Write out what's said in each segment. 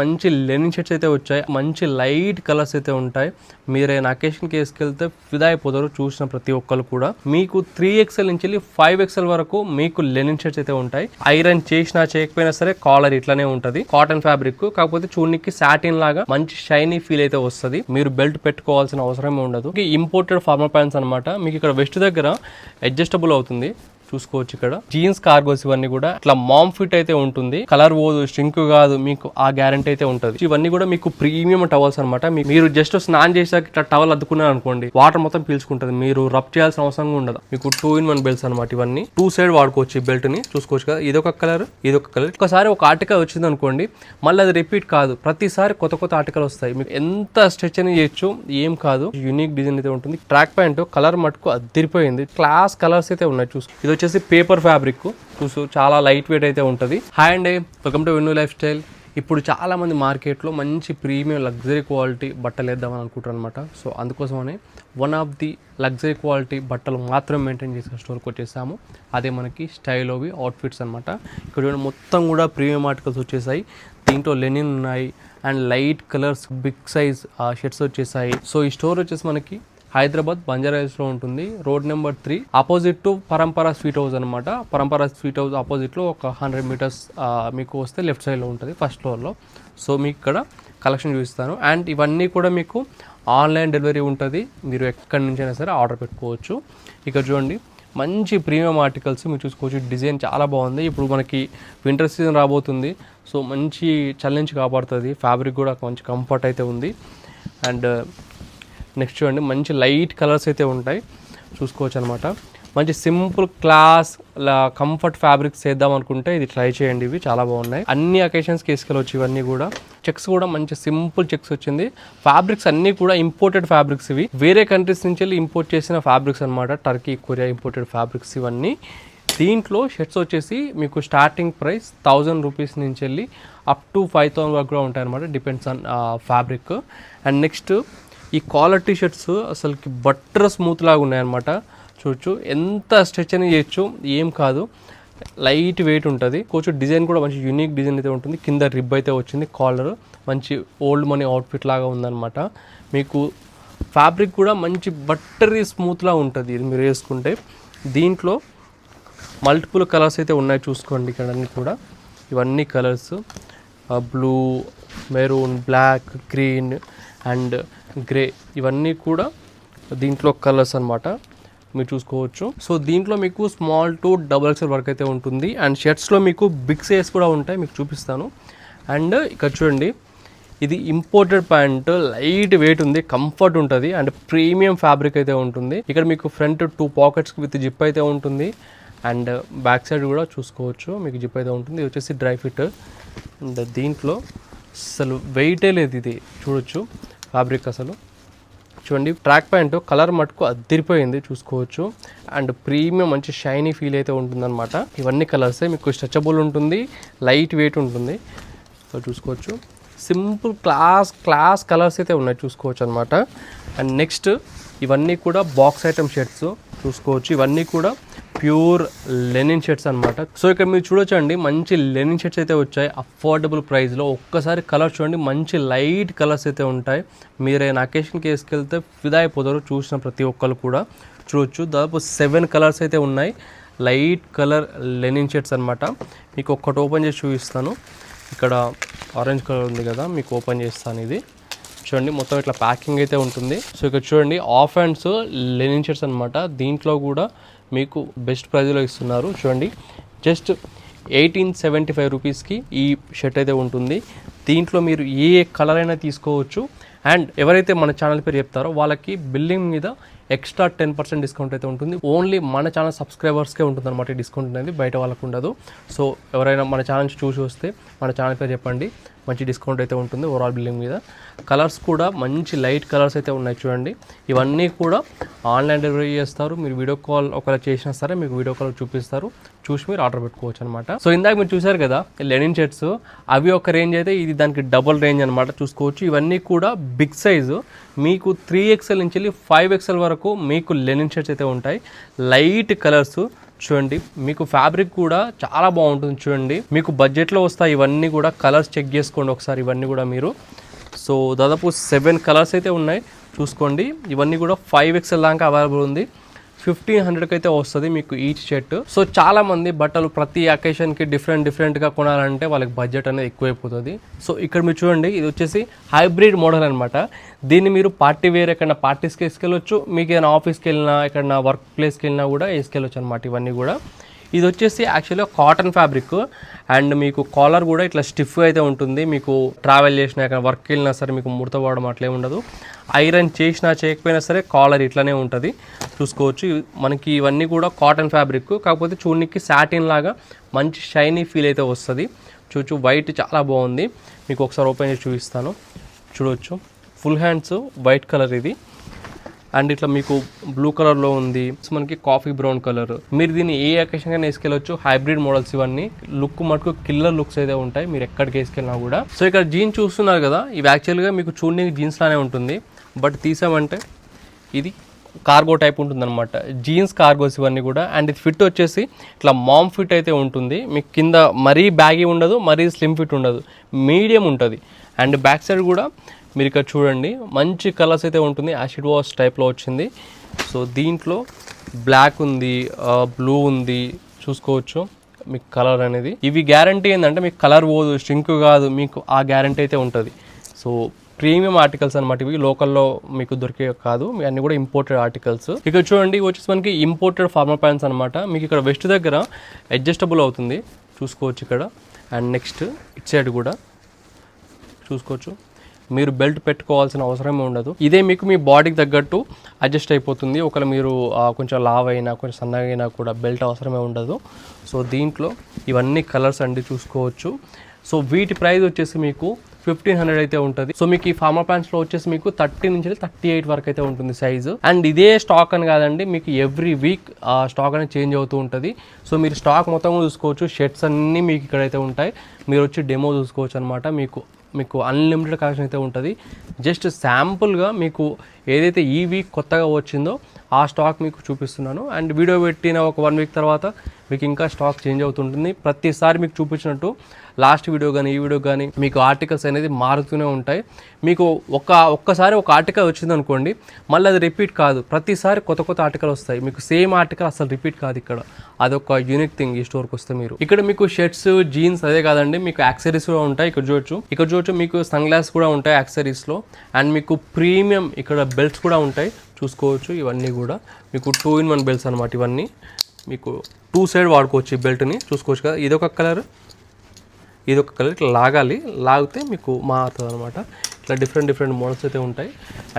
మంచి linen shirts అయితే వచ్చాయి, మంచి లైట్ కలర్స్ అయితే ఉంటాయి. మీరైనా అకేషన్కి వేసుకెళ్తే ఫిదా అయిపోతారు చూసిన ప్రతి ఒక్కరు కూడా. మీకు 3XL నుంచి 5XL వరకు మీకు లెనిన్ షర్ట్స్ అయితే ఉంటాయి. ఐరన్ చేసినా చేయకపోయినా సరే కాలర్ ఇట్లానే ఉంటది, కాటన్ ఫ్యాబ్రిక్. కాకపోతే చూడనికి సాటిన్ లాగా మంచి షైనీ ఫీల్ అయితే వస్తుంది. మీరు బెల్ట్ పెట్టుకోవాల్సిన అవసరమే ఉండదు. ఇంపోర్టెడ్ ఫార్మల్ ప్యాంట్స్ అనమాట. మీకు ఇక్కడ వెస్ట్ దగ్గర అడ్జస్టబుల్ అవుతుంది, చూసుకోవచ్చు. ఇక్కడ జీన్స్ కార్గోస్ ఇవన్నీ కూడా ఇట్లా మామ్ ఫిట్ అయితే ఉంటుంది. కలర్ పోదు, స్ట్రింక్ కాదు, మీకు ఆ గ్యారంటీ అయితే ఉంటుంది. ఇవన్నీ కూడా మీకు ప్రీమియం టవల్స్ అనమాట. మీరు జస్ట్ స్నానం చేసాక ఇట్లా టవల్ అద్దుకున్నారు అనుకోండి, వాటర్ మొత్తం పీల్చుకుంటుంది. మీరు రబ్ చేయాల్సిన అవసరం ఉండదు. మీకు 2-in-1 బెల్ట్స్ అనమాట. ఇవన్నీ 2 సైడ్ వాడుకోవచ్చు. ఈ బెల్ట్ ని చూసుకోవచ్చు కదా, ఇదొక కలర్, ఇదొక కలర్. ఒకసారి ఒక ఆర్టికల్ వచ్చింది అనుకోండి, మళ్ళీ అది రిపీట్ కాదు, ప్రతిసారి కొత్త కొత్త ఆర్టికల్ వస్తాయి. మీకు ఎంత స్ట్రెచ్ అని చేయొచ్చు, ఏం కాదు. యూనిక్ డిజైన్ అయితే ఉంటుంది. ట్రాక్ ప్యాంట్ కలర్ మటుకు అదిరిపోయింది. క్లాస్ కలర్స్ అయితే ఉన్నాయి. చూసుకో, ఇది వచ్చేసి పేపర్ ఫ్యాబ్రిక్. చూసు చాలా లైట్ వెయిట్ అయితే ఉంటుంది. హాయ్ అండి, welcome to venue life style. ఇప్పుడు చాలా మంది మార్కెట్లో మంచి ప్రీమియం లగ్జరీ క్వాలిటీ బట్టలు వేద్దామని అనుకుంటారు అనమాట. సో అందుకోసమనే one of the luxury quality బట్టలు మాత్రం మెయింటైన్ చేసే స్టోర్కి వచ్చేసాము. అదే మనకి స్టైలోవి అవుట్ఫిట్స్ అనమాట. ఇక్కడ మొత్తం కూడా ప్రీమియం ఆర్టికల్స్ వచ్చేసాయి. దీంట్లో లెనిన్ ఉన్నాయి and light colours, big size shirts వచ్చేసాయి. సో ఈ స్టోర్ వచ్చేసి మనకి హైదరాబాద్ బంజారాహిల్స్లో ఉంటుంది. Road number 3 opposite to Parampara sweet house అనమాట. పరంపరా స్వీట్ హౌస్ ఆపోజిట్లో ఒక 100 మీటర్స్ మీకు వస్తే లెఫ్ట్ సైడ్లో ఉంటుంది, ఫస్ట్ ఫ్లోర్లో. సో మీకు ఇక్కడ కలెక్షన్ చూపిస్తాను. అండ్ ఇవన్నీ కూడా మీకు ఆన్లైన్ డెలివరీ ఉంటుంది. మీరు ఎక్కడి నుంచైనా సరే ఆర్డర్ పెట్టుకోవచ్చు. ఇక్కడ చూడండి, మంచి ప్రీమియం ఆర్టికల్స్ మీరు చూసుకోవచ్చు. డిజైన్ చాలా బాగుంది. ఇప్పుడు మనకి వింటర్ సీజన్ రాబోతుంది. సో మంచి చలి నుంచి కాపాడుతుంది. ఫ్యాబ్రిక్ కూడా మంచి కంఫర్ట్ అయితే ఉంది. అండ్ నెక్స్ట్ చూడండి, మంచి లైట్ కలర్స్ అయితే ఉంటాయి, చూసుకోవచ్చు అనమాట. మంచి సింపుల్ క్లాస్ కంఫర్ట్ ఫ్యాబ్రిక్స్ చేద్దాం అనుకుంటే ఇది ట్రై చేయండి. ఇవి చాలా బాగున్నాయి. అన్ని అకేషన్స్కి వేసుకెళ్ళవచ్చు. ఇవన్నీ కూడా చెక్స్ కూడా మంచి సింపుల్ చెక్స్ వచ్చింది. ఫ్యాబ్రిక్స్ అన్నీ కూడా ఇంపోర్టెడ్ ఫ్యాబ్రిక్స్. ఇవి వేరే కంట్రీస్ నుంచి వెళ్ళి ఇంపోర్ట్ చేసిన ఫ్యాబ్రిక్స్ అనమాట. టర్కీ, కొరియా ఇంపోర్టెడ్ ఫ్యాబ్రిక్స్ ఇవన్నీ. దీంట్లో షర్ట్స్ వచ్చేసి మీకు స్టార్టింగ్ ప్రైస్ 1000 రూపీస్ నుంచి వెళ్ళి అప్ టు 5000 వరకు కూడా ఉంటాయి అనమాట. Depends on fabric. And next ఈ కాలర్ టీ షర్ట్స్ అసలుకి బట్టర్ స్మూత్ లాగా ఉన్నాయన్నమాట. చూడొచ్చు, ఎంత స్ట్రెచ్ అని చేయొచ్చు, ఏం కాదు, లైట్ వెయిట్ ఉంటుంది. కొంచెం డిజైన్ కూడా మంచి యూనిక్ డిజైన్ అయితే ఉంటుంది. కింద రిబ్ అయితే వచ్చింది. కాలర్ మంచి ఓల్డ్ మనీ అవుట్ఫిట్ లాగా ఉందన్నమాట. మీకు ఫ్యాబ్రిక్ కూడా మంచి బట్టరీ స్మూత్లా ఉంటుంది ఇది మీరు వేసుకుంటే. దీంట్లో మల్టిపుల్ కలర్స్ అయితే ఉన్నాయి, చూసుకోండి. ఇక్కడ అన్నీ కూడా ఇవన్నీ colours, blue, maroon, black, green and grey, ఇవన్నీ కూడా దీంట్లో కలర్స్ అనమాట, మీరు చూసుకోవచ్చు. సో దీంట్లో మీకు స్మాల్ టు XXL వరకు అయితే ఉంటుంది. అండ్ షర్ట్స్లో మీకు బిగ్ సైజ్ కూడా ఉంటాయి, మీకు చూపిస్తాను. అండ్ ఇక్కడ చూడండి, ఇది ఇంపోర్టెడ్ ప్యాంట్, లైట్ వెయిట్ ఉంది, కంఫర్ట్ ఉంటుంది అండ్ ప్రీమియం ఫ్యాబ్రిక్ అయితే ఉంటుంది. ఇక్కడ మీకు ఫ్రంట్ 2 పాకెట్స్ విత్ జిప్ అయితే ఉంటుంది. అండ్ బ్యాక్ సైడ్ కూడా చూసుకోవచ్చు, మీకు జిప్ అయితే ఉంటుంది. ఇది వచ్చేసి డ్రై ఫిట్. అండ్ దీంట్లో అసలు వెయిటే లేదు, ఇది చూడొచ్చు ఫ్యాబ్రిక్. అసలు చూడండి, ట్రాక్ ప్యాంట్ కలర్ మటుకు అదిరిపోయింది, చూసుకోవచ్చు. అండ్ ప్రీమియం మంచి షైనీ ఫీల్ అయితే ఉంటుందన్నమాట. ఇవన్నీ కలర్సే, మీకు స్ట్రెచబుల్ ఉంటుంది, లైట్ వెయిట్ ఉంటుంది. సో చూసుకోవచ్చు, సింపుల్ క్లాస్ కలర్స్ అయితే ఉన్నాయి, చూసుకోవచ్చు అనమాట. అండ్ నెక్స్ట్ ఇవన్నీ కూడా బాక్స్ ఐటమ్ షర్ట్స్, చూసుకోవచ్చు. ఇవన్నీ కూడా ప్యూర్ లెనిన్ షర్ట్స్ అనమాట. సో ఇక్కడ మీరు చూడొచ్చు అండి, మంచి లెనిన్ షర్ట్స్ అయితే వచ్చాయి అఫోర్డబుల్ ప్రైస్లో. ఒక్కసారి కలర్ చూడండి, మంచి లైట్ కలర్స్ అయితే ఉంటాయి. మీరైనా అకేషన్కి వేసుకెళ్తే ఫిదా అయిపోతారు చూసిన ప్రతి ఒక్కరు కూడా. చూడొచ్చు, దాదాపు 7 కలర్స్ అయితే ఉన్నాయి. లైట్ కలర్ లెనిన్ షర్ట్స్ అనమాట. మీకు ఒక్కటి ఓపెన్ చేసి చూపిస్తాను. ఇక్కడ ఆరెంజ్ కలర్ ఉంది కదా, మీకు ఓపెన్ చేస్తాను. ఇది చూడండి, మొత్తం ఇట్లా ప్యాకింగ్ అయితే ఉంటుంది. సో ఇక్కడ చూడండి, ఆఫ్ హ్యాండ్స్ లెనిన్ షర్ట్స్ అనమాట. దీంట్లో కూడా మీకు బెస్ట్ ప్రైజ్లో ఇస్తున్నారు. చూడండి, జస్ట్ 1875 రూపీస్కి ఈ షర్ట్ అయితే ఉంటుంది. దీంట్లో మీరు ఏ కలర్ అయినా తీసుకోవచ్చు. అండ్ ఎవరైతే మన ఛానల్ పేరు చెప్తారో వాళ్ళకి బిల్లింగ్ మీద ఎక్స్ట్రా 10% డిస్కౌంట్ అయితే ఉంటుంది. ఓన్లీ మన ఛానల్ సబ్స్క్రైబర్స్కే ఉంటుంది అనమాట. డిస్కౌంట్ అనేది బయట వాళ్ళకు ఉండదు. సో ఎవరైనా మన ఛానల్ చూసి వస్తే మన ఛానల్ పేరు చెప్పండి, మంచి డిస్కౌంట్ అయితే ఉంటుంది ఓవరాల్ బిల్లింగ్ మీద. కలర్స్ కూడా మంచి లైట్ కలర్స్ అయితే ఉన్నాయి, చూడండి. ఇవన్నీ కూడా ఆన్లైన్ డెలివరీ చేస్తారు. మీరు వీడియో కాల్ ఒకవేళ చేసినా సరే మీకు వీడియో కాల్ చూపిస్తారు, చూసి మీరు ఆర్డర్ పెట్టుకోవచ్చు అనమాట. సో ఇందాక మీరు చూసారు కదా లెనిన్ షర్ట్స్, అవి ఒక రేంజ్ అయితే, ఇది దానికి డబుల్ రేంజ్ అనమాట, చూసుకోవచ్చు. ఇవన్నీ కూడా బిగ్ సైజు, మీకు 3XL నుంచి 5XL వరకు మీకు లెనిన్ షర్ట్స్ అయితే ఉంటాయి. లైట్ కలర్స్ చూడండి మీకు ఫ్యాబ్రిక్ కూడా చాలా బాగుంటుంది. చూడండి మీకు బడ్జెట్లో వస్తాయి ఇవన్నీ కూడా. కలర్స్ చెక్ చేసుకోండి ఒకసారి ఇవన్నీ కూడా మీరు. సో దాదాపు 7 కలర్స్ అయితే ఉన్నాయి చూసుకోండి. ఇవన్నీ కూడా 5XL దాకా అవైలబుల్ ఉంది. 1500కి అయితే వస్తుంది మీకు ఈచ్ షర్ట్. సో చాలా మంది బట్టలు ప్రతి అకేషన్కి డిఫరెంట్గా కొనాలంటే వాళ్ళకి బడ్జెట్ అనేది ఎక్కువైపోతుంది. సో ఇక్కడ మీరు చూడండి ఇది వచ్చేసి హైబ్రిడ్ మోడల్ అనమాట. దీన్ని మీరు పార్టీ వేర్ ఎక్కడైనా పార్టీస్కి వేసుకెళ్ళొచ్చు, మీకు ఏదైనా ఆఫీస్కి వెళ్ళినా ఎక్కడైనా వర్క్ ప్లేస్కి వెళ్ళినా కూడా వేసుకెళ్ళొచ్చు అనమాట. ఇవన్నీ కూడా ఇది వచ్చేసి యాక్చువల్గా కాటన్ ఫ్యాబ్రిక్ అండ్ మీకు కాలర్ కూడా ఇట్లా స్టిఫ్గా అయితే ఉంటుంది. మీకు ట్రావెల్ చేసినా ఎక్కడ వర్క్ వెళ్ళినా సరే మీకు ముడత పడడం అట్లే ఉండదు. ఐరన్ చేసినా చేయకపోయినా సరే కాలర్ ఇట్లానే ఉంటుంది చూసుకోవచ్చు. మనకి ఇవన్నీ కూడా కాటన్ ఫ్యాబ్రిక్, కాకపోతే చూడడానికి సాటిన్ లాగా మంచి షైనీ ఫీల్ అయితే వస్తుంది. చూచు వైట్ చాలా బాగుంది. మీకు ఒకసారి ఓపెన్ చేసి చూపిస్తాను. చూడవచ్చు ఫుల్ హ్యాండ్స్ వైట్ కలర్ ఇది అండ్ ఇట్లా మీకు బ్లూ కలర్లో ఉంది. మనకి కాఫీ బ్రౌన్ కలర్. మీరు దీన్ని ఏ అకేషన్గా వేసుకెళ్ళొచ్చు. హైబ్రిడ్ మోడల్స్ ఇవన్నీ లుక్ మటుకు కిల్లర్ లుక్స్ అయితే ఉంటాయి మీరు ఎక్కడికి వేసుకెళ్ళినా కూడా. సో ఇక్కడ జీన్స్ చూస్తున్నారు కదా, ఇవి యాక్చువల్గా మీకు చూడడానికి జీన్స్ లానే ఉంటుంది. బట్ తీసామంటే ఇది కార్గో టైప్ ఉంటుంది అనమాట. జీన్స్ కార్గోస్ ఇవన్నీ కూడా. అండ్ ఇది ఫిట్ వచ్చేసి ఇట్లా మామ్ ఫిట్ అయితే ఉంటుంది. మీకు కింద మరీ బ్యాగీ ఉండదు, మరీ స్లిమ్ ఫిట్ ఉండదు, మీడియం ఉంటుంది. అండ్ బ్యాక్ సైడ్ కూడా మీరు ఇక్కడ చూడండి మంచి కలర్స్ అయితే ఉంటుంది. యాసిడ్ వాష్ టైప్లో వచ్చింది. సో దీంట్లో బ్లాక్ ఉంది, బ్లూ ఉంది చూసుకోవచ్చు మీకు కలర్ అనేది. ఇవి గ్యారంటీ ఏంటంటే మీకు కలర్ పోదు, స్ట్రింక్ కాదు, మీకు ఆ గ్యారంటీ అయితే ఉంటుంది. సో ప్రీమియం ఆర్టికల్స్ అనమాట ఇవి. లోకల్లో మీకు దొరికే కాదు, మీ అన్ని కూడా ఇంపోర్టెడ్ ఆర్టికల్స్. ఇక్కడ చూడండి వచ్చేసి మనకి ఇంపోర్టెడ్ ఫార్మల్ ప్యాంట్స్ అనమాట. మీకు ఇక్కడ వెస్ట్ దగ్గర అడ్జస్టబుల్ అవుతుంది చూసుకోవచ్చు ఇక్కడ. అండ్ నెక్స్ట్ ఇట్ సైడ్ కూడా చూసుకోవచ్చు. మీరు బెల్ట్ పెట్టుకోవాల్సిన అవసరమే ఉండదు. ఇదే మీకు మీ బాడీకి తగ్గట్టు అడ్జస్ట్ అయిపోతుంది. ఒకవేళ మీరు కొంచెం లావ్ అయినా కొంచెం సన్నగా అయినా కూడా బెల్ట్ అవసరమే ఉండదు. సో దీంట్లో ఇవన్నీ కలర్స్ అండి చూసుకోవచ్చు. సో వీటి ప్రైస్ వచ్చేసి మీకు 1500 అయితే ఉంటుంది. సో మీకు ఈ ఫార్మల్ ప్యాంట్స్లో వచ్చేసి మీకు 30 నుంచి 38 వరకు అయితే ఉంటుంది సైజు. అండ్ ఇదే స్టాక్ అని కాదండి, మీకు ఎవ్రీ వీక్ ఆ స్టాక్ అనేది చేంజ్ అవుతూ ఉంటుంది. సో మీరు స్టాక్ మొత్తం చూసుకోవచ్చు. షర్ట్స్ అన్నీ మీకు ఇక్కడైతే ఉంటాయి. మీరు వచ్చి డెమో చూసుకోవచ్చు అనమాట. మీకు అన్లిమిటెడ్ కలెక్షన్ అయితే ఉంటుంది. జస్ట్ శాంపుల్గా మీకు ఏదైతే ఈ వీక్ కొత్తగా వచ్చిందో ఆ స్టాక్ మీకు చూపిస్తున్నాను. అండ్ వీడియో పెట్టిన ఒక 1 వీక్ తర్వాత మీకు ఇంకా స్టాక్ చేంజ్ అవుతుంటుంది. ప్రతిసారి మీకు చూపించినట్టు లాస్ట్ వీడియో కానీ ఈ వీడియో కానీ మీకు ఆర్టికల్స్ అనేది మారుతూనే ఉంటాయి. మీకు ఒక్కసారి ఒక ఆర్టికల్ వచ్చింది అనుకోండి, మళ్ళీ అది రిపీట్ కాదు. ప్రతిసారి కొత్త ఆర్టికల్ వస్తాయి. మీకు సేమ్ ఆర్టికల్ అసలు రిపీట్ కాదు. ఇక్కడ అదొక యూనిక్ థింగ్ ఈ స్టోర్కి వస్తే. మీరు ఇక్కడ మీకు షర్ట్స్, జీన్స్ అదే కాదండి, మీకు యాక్సెసరీస్ కూడా ఉంటాయి. ఇక్కడ చూడొచ్చు మీకు సన్ గ్లాస్ కూడా ఉంటాయి యాక్సెసరీస్లో. అండ్ మీకు ప్రీమియం ఇక్కడ బెల్ట్స్ కూడా ఉంటాయి చూసుకోవచ్చు. ఇవన్నీ కూడా మీకు 2-in-1 బెల్ట్స్ అనమాట. ఇవన్నీ మీకు 2 సైడ్ వాడుకోవచ్చు ఈ బెల్ట్ని చూసుకోవచ్చు కదా. ఇదొక కలర్, ఇదొక కలర్. ఇట్లా లాగితే మీకు మారుతుంది అనమాట. ఇట్లా డిఫరెంట్ మోడల్స్ అయితే ఉంటాయి.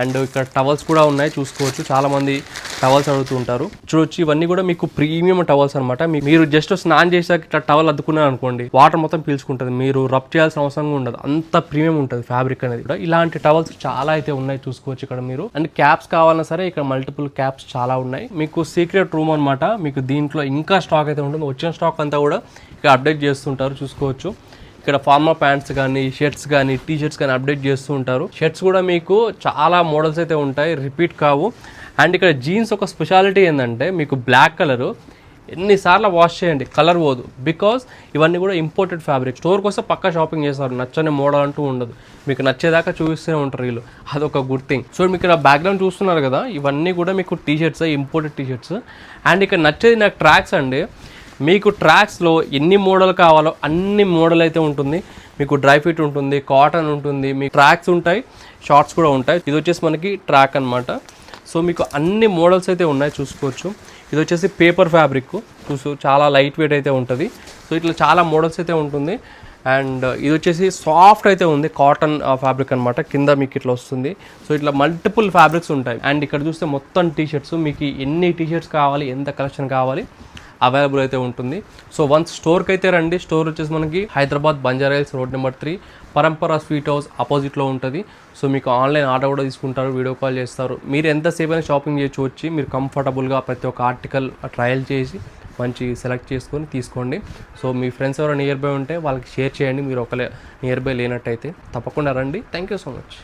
అండ్ ఇక్కడ టవల్స్ కూడా ఉన్నాయి చూసుకోవచ్చు. చాలామంది టవల్స్ అడుగుతూ ఉంటారు. చూడొచ్చు ఇవన్నీ కూడా మీకు ప్రీమియం టవల్స్ అనమాట. మీరు జస్ట్ స్నానం చేసాక ఇట్లా టవల్ అద్దుకున్నారు అనుకోండి, వాటర్ మొత్తం పీల్చుకుంటుంది. మీరు రబ్ చేయాల్సిన అవసరం ఉండదు, అంత ప్రీమియం ఉంటుంది ఫ్యాబ్రిక్ అనేది కూడా. ఇలాంటి టవల్స్ చాలా అయితే ఉన్నాయి చూసుకోవచ్చు ఇక్కడ మీరు. అండ్ క్యాప్స్ కావాలన్నా సరే ఇక్కడ మల్టిపుల్ క్యాప్స్ చాలా ఉన్నాయి. మీకు సీక్రెట్ రూమ్ అనమాట. మీకు దీంట్లో ఇంకా స్టాక్ అయితే ఉంటుంది. వచ్చిన స్టాక్ అంతా కూడా ఇక్కడ అప్డేట్ చేస్తుంటారు చూసుకోవచ్చు. ఇక్కడ ఫార్మల్ ప్యాంట్స్ కానీ, షర్ట్స్ కానీ, టీ షర్ట్స్ కానీ అప్డేట్ చేస్తూ ఉంటారు. షర్ట్స్ కూడా మీకు చాలా మోడల్స్ అయితే ఉంటాయి, రిపీట్ కావు. అండ్ ఇక్కడ జీన్స్ ఒక స్పెషాలిటీ ఏంటంటే మీకు బ్లాక్ కలరు ఎన్నిసార్లు వాష్ చేయండి కలర్ పోదు. బికాజ్ ఇవన్నీ కూడా ఇంపోర్టెడ్ ఫ్యాబ్రిక్. స్టోర్కి వస్తే పక్కా షాపింగ్ చేస్తారు, నచ్చని మోడల్ అంటూ ఉండదు. మీకు నచ్చేదాకా చూపిస్తూనే ఉంటారు వీళ్ళు, అదొక గుడ్ థింగ్. సో మీకు ఇక్కడ బ్యాక్గ్రౌండ్ చూస్తున్నారు కదా, ఇవన్నీ కూడా మీకు T shirts, imported T shirts. And ఇక్కడ నచ్చేది నాకు ట్రాక్స్ అండి. మీకు ట్రాక్స్లో ఎన్ని మోడల్ కావాలో అన్ని మోడల్ అయితే ఉంటుంది. మీకు డ్రై ఫిట్ ఉంటుంది, కాటన్ ఉంటుంది, మీకు ట్రాక్స్ ఉంటాయి, షార్ట్స్ కూడా ఉంటాయి. ఇది వచ్చేసి మనకి ట్రాక్ అనమాట. సో మీకు అన్ని మోడల్స్ అయితే ఉన్నాయి చూసుకోవచ్చు. ఇది వచ్చేసి పేపర్ ఫ్యాబ్రిక్ చాలా లైట్ వెయిట్ అయితే ఉంటుంది. సో ఇట్లా చాలా మోడల్స్ అయితే ఉంటుంది. అండ్ ఇది వచ్చేసి సాఫ్ట్ అయితే ఉంది, కాటన్ ఫ్యాబ్రిక్ అనమాట. కింద మీకు ఇట్లా వస్తుంది. సో ఇట్లా మల్టిపుల్ ఫ్యాబ్రిక్స్ ఉంటాయి. అండ్ ఇక్కడ చూస్తే మొత్తం టీ షర్ట్స్, మీకు ఎన్ని టీ షర్ట్స్ కావాలి, ఎంత కలెక్షన్ కావాలి అవైలబుల్ అయితే ఉంటుంది. సో వన్స్ స్టోర్కి అయితే రండి. స్టోర్ వచ్చేసి మనకి హైదరాబాద్ బంజారాహిల్స్ రోడ్ నెంబర్ 3 పరంపర స్వీట్ హౌస్ ఆపోజిట్లో ఉంటుంది. సో మీకు ఆన్లైన్ ఆర్డర్ కూడా తీసుకుంటారు, వీడియో కాల్ చేస్తారు. మీరు ఎంతసేపు అయినా షాపింగ్ చేయొచ్చు వచ్చి. మీరు కంఫర్టబుల్గా ప్రతి ఒక్క ఆర్టికల్ ట్రయల్ చేసి మంచి సెలెక్ట్ చేసుకొని తీసుకోండి. సో మీ ఫ్రెండ్స్ ఎవరైనా నియర్ బై ఉంటే వాళ్ళకి షేర్ చేయండి. మీరు ఒకవేళ నియర్ బై లేనట్టయితే తప్పకుండా రండి. Thank you so much.